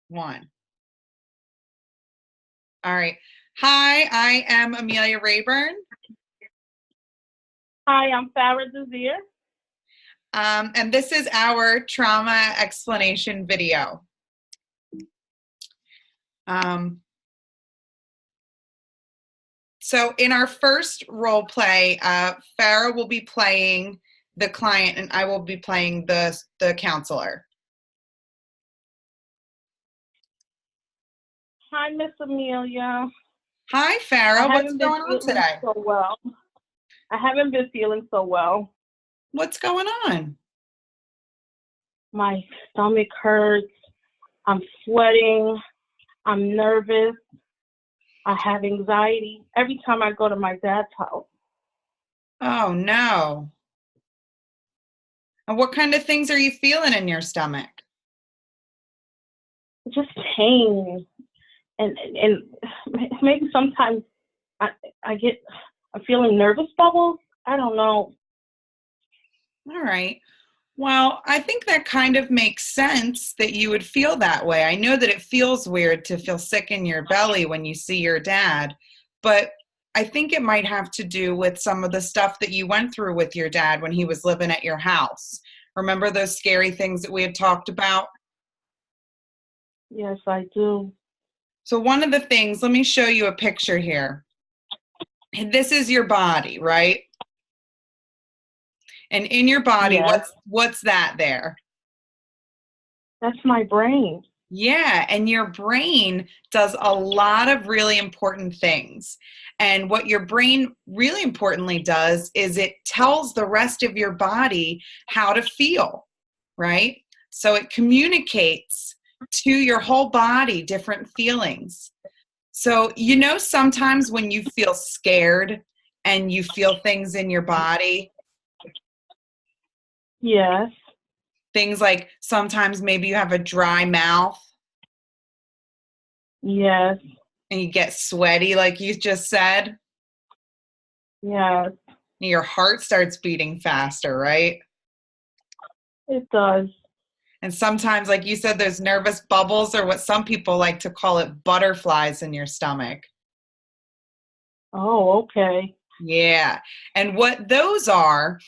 1. All right. Hi, I am Amelia Rayburn. Hi, I'm Farrah Desir. And this is our trauma explanation video. So in our first role play, Farrah will be playing the client and I will be playing the counselor. Hi, Miss Amelia. Hi, Farrah. What's going on today? So well. I haven't been feeling so well. What's going on? My stomach hurts. I'm sweating. I'm nervous. I have anxiety every time I go to my dad's house. Oh, no. And what kind of things are you feeling in your stomach? Just pain. And maybe sometimes I'm feeling nervous bubbles. I don't know. All right. Well, I think that kind of makes sense that you would feel that way. I know that it feels weird to feel sick in your belly when you see your dad, but I think it might have to do with some of the stuff that you went through with your dad when he was living at your house. Remember those scary things that we had talked about? Yes, I do. So one of the things, let me show you a picture here. This is your body, right? And in your body, Yes. what's that there? That's my brain. Yeah, and your brain does a lot of really important things. And what your brain really importantly does is it tells the rest of your body how to feel, right? So it communicates to your whole body different feelings. So, sometimes when you feel scared and you feel things in your body, Yes. things like sometimes maybe you have a dry mouth. Yes. And you get sweaty, like you just said. Yes. Your heart starts beating faster, right? It does. And sometimes, like you said, those nervous bubbles, or what some people like to call it, butterflies in your stomach. Oh, okay. Yeah. And what those are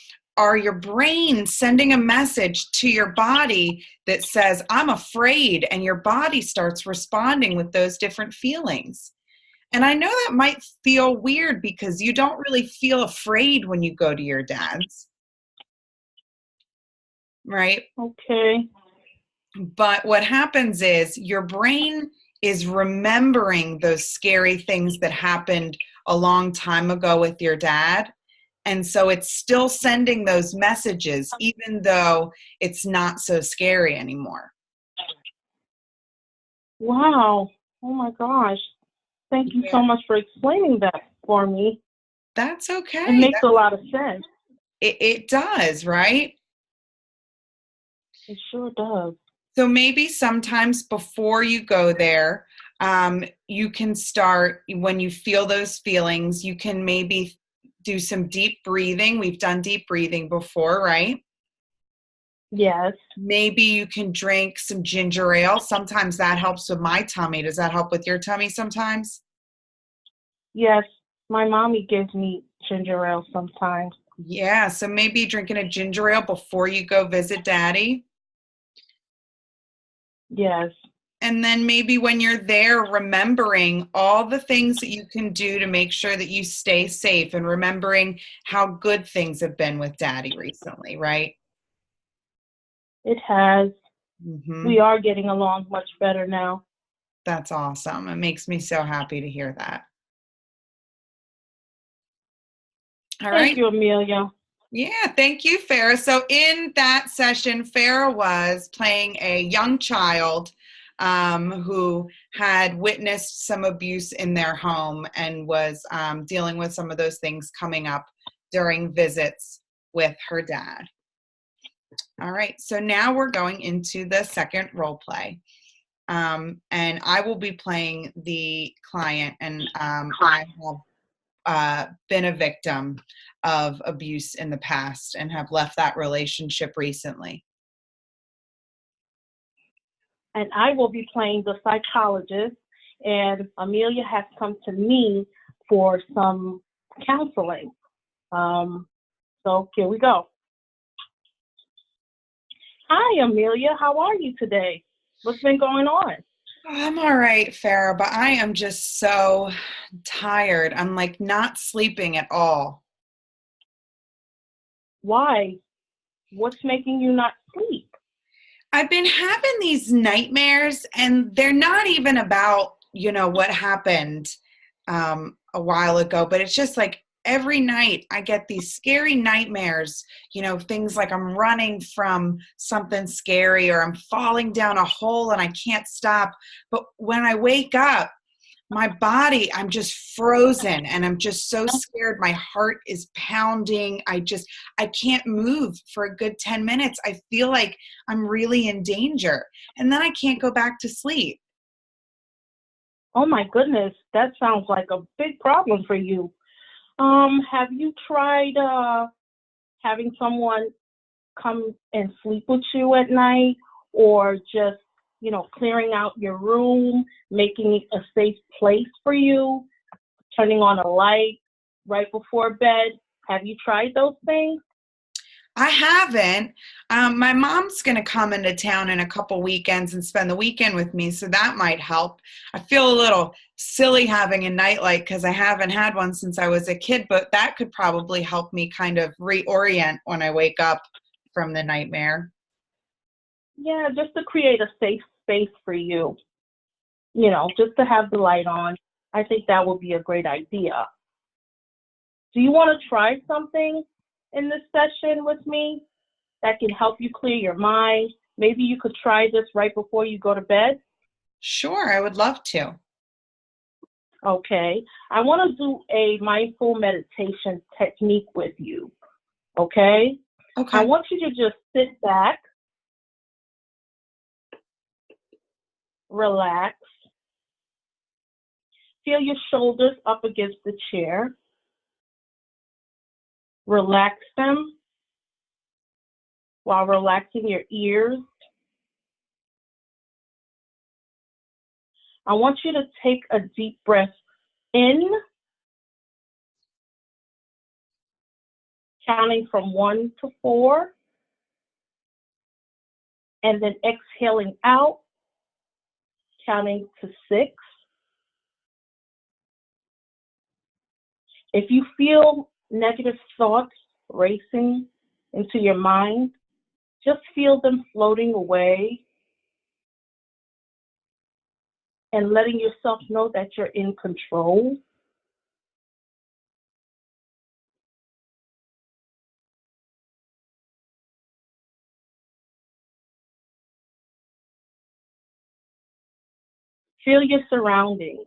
your brain sending a message to your body that says, I'm afraid, and your body starts responding with those different feelings. And I know that might feel weird because you don't really feel afraid when you go to your dad's, right? Okay. But what happens is your brain is remembering those scary things that happened a long time ago with your dad. And so it's still sending those messages, even though it's not so scary anymore. Wow. Oh my gosh. Thank you so much for explaining that for me. That's okay. It makes a lot of sense. It does, right? It sure does. So maybe sometimes before you go there, you can start, when you feel those feelings, you can maybe do some deep breathing. We've done deep breathing before, right? Yes. Maybe you can drink some ginger ale. Sometimes that helps with my tummy. Does that help with your tummy sometimes? Yes. My mommy gives me ginger ale sometimes. Yeah, so maybe drinking a ginger ale before you go visit Daddy. Yes. And then maybe when you're there, remembering all the things that you can do to make sure that you stay safe, and remembering how good things have been with Daddy recently, right? It has. Mm-hmm. We are getting along much better now. That's awesome. It makes me so happy to hear that. All right. Thank you, Amelia. Yeah, thank you, Farrah. So in that session, Farrah was playing a young child who had witnessed some abuse in their home and was dealing with some of those things coming up during visits with her dad. All right, so now we're going into the second role play. And I will be playing the client, and I have been a victim of abuse in the past and have left that relationship recently. And I will be playing the psychologist, and Amelia has come to me for some counseling. So here we go. Hi, Amelia. How are you today? What's been going on? I'm all right, Farrah, but I am just so tired. I'm like not sleeping at all. Why? What's making you not sleep? I've been having these nightmares, and they're not even about, what happened a while ago, but it's just like every night I get these scary nightmares, things like I'm running from something scary or I'm falling down a hole and I can't stop. But when I wake up, my body, I'm just frozen and I'm just so scared. My heart is pounding. I can't move for a good 10 minutes. I feel like I'm really in danger. And then I can't go back to sleep. Oh my goodness, that sounds like a big problem for you. Have you tried having someone come and sleep with you at night, or just, clearing out your room, making it a safe place for you, turning on a light right before bed? Have you tried those things? I haven't. My mom's going to come into town in a couple weekends and spend the weekend with me, so that might help. I feel a little silly having a nightlight because I haven't had one since I was a kid, but that could probably help me kind of reorient when I wake up from the nightmare. Yeah, just to create a safe space for you, just to have the light on. I think that would be a great idea. Do you want to try something in this session with me that can help you clear your mind? Maybe you could try this right before you go to bed. Sure, I would love to. Okay. I want to do a mindful meditation technique with you. Okay. I Okay. want you to just sit back, relax, feel your shoulders up against the chair, relax them while relaxing your ears. I want you to take a deep breath in, counting from 1 to 4, and then exhaling out, counting to 6. If you feel negative thoughts racing into your mind, just feel them floating away and letting yourself know that you're in control. Feel your surroundings.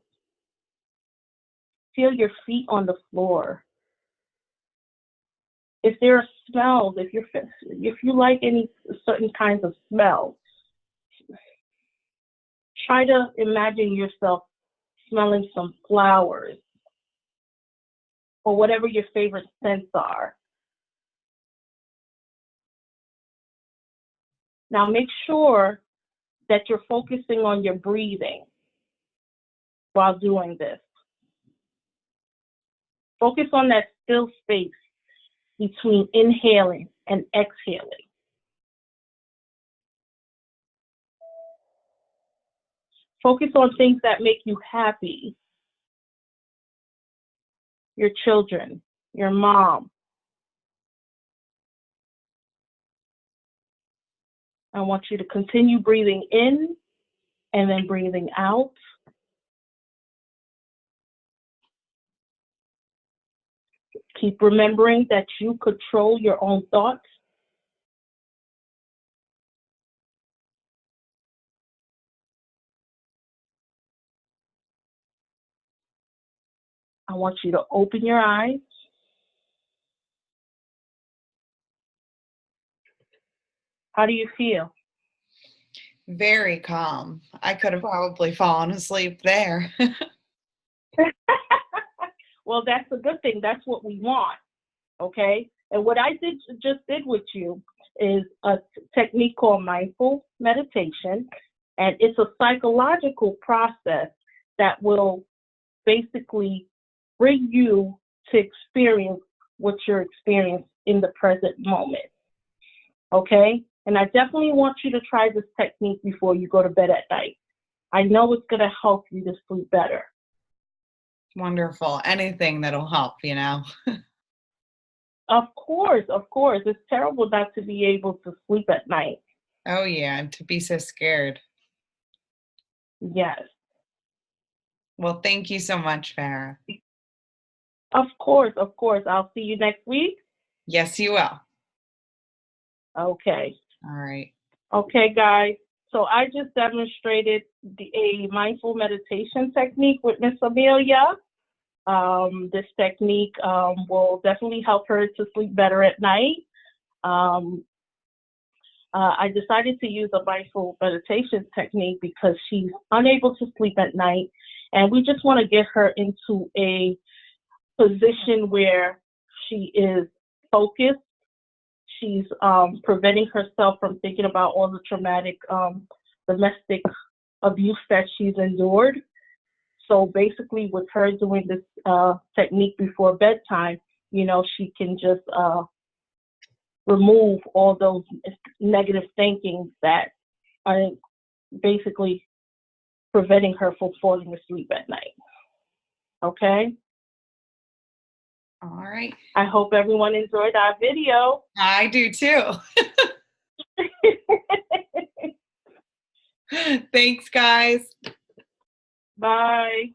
Feel your feet on the floor. If there are smells, if you like any certain kinds of smells, try to imagine yourself smelling some flowers or whatever your favorite scents are. Now make sure that you're focusing on your breathing while doing this. Focus on that still space between inhaling and exhaling. Focus on things that make you happy. Your children, your mom. I want you to continue breathing in and then breathing out. Keep remembering that you control your own thoughts. I want you to open your eyes. How do you feel? Very calm. I could have probably fallen asleep there. Well, that's a good thing. That's what we want, okay? And what I just did with you is a technique called mindful meditation. And it's a psychological process that will basically bring you to experience what you're experiencing in the present moment. Okay? And I definitely want you to try this technique before you go to bed at night. I know it's going to help you to sleep better. Wonderful. Anything that'll help, you know. Of course, of course. It's terrible not to be able to sleep at night. Oh yeah, and to be so scared. Yes. Well, thank you so much, Farrah. Of course, of course. I'll see you next week. Yes, you will. Okay. All right. Okay, guys. So I just demonstrated a mindful meditation technique with Miss Amelia. This technique will definitely help her to sleep better at night. I decided to use a mindful meditation technique because she's unable to sleep at night, and we just want to get her into a position where she is focused. She's preventing herself from thinking about all the traumatic domestic abuse that she's endured. So basically, with her doing this technique before bedtime, you know, she can just remove all those negative thinking that are basically preventing her from falling asleep at night. Okay? All right. I hope everyone enjoyed our video. I do too. Thanks, guys. Bye.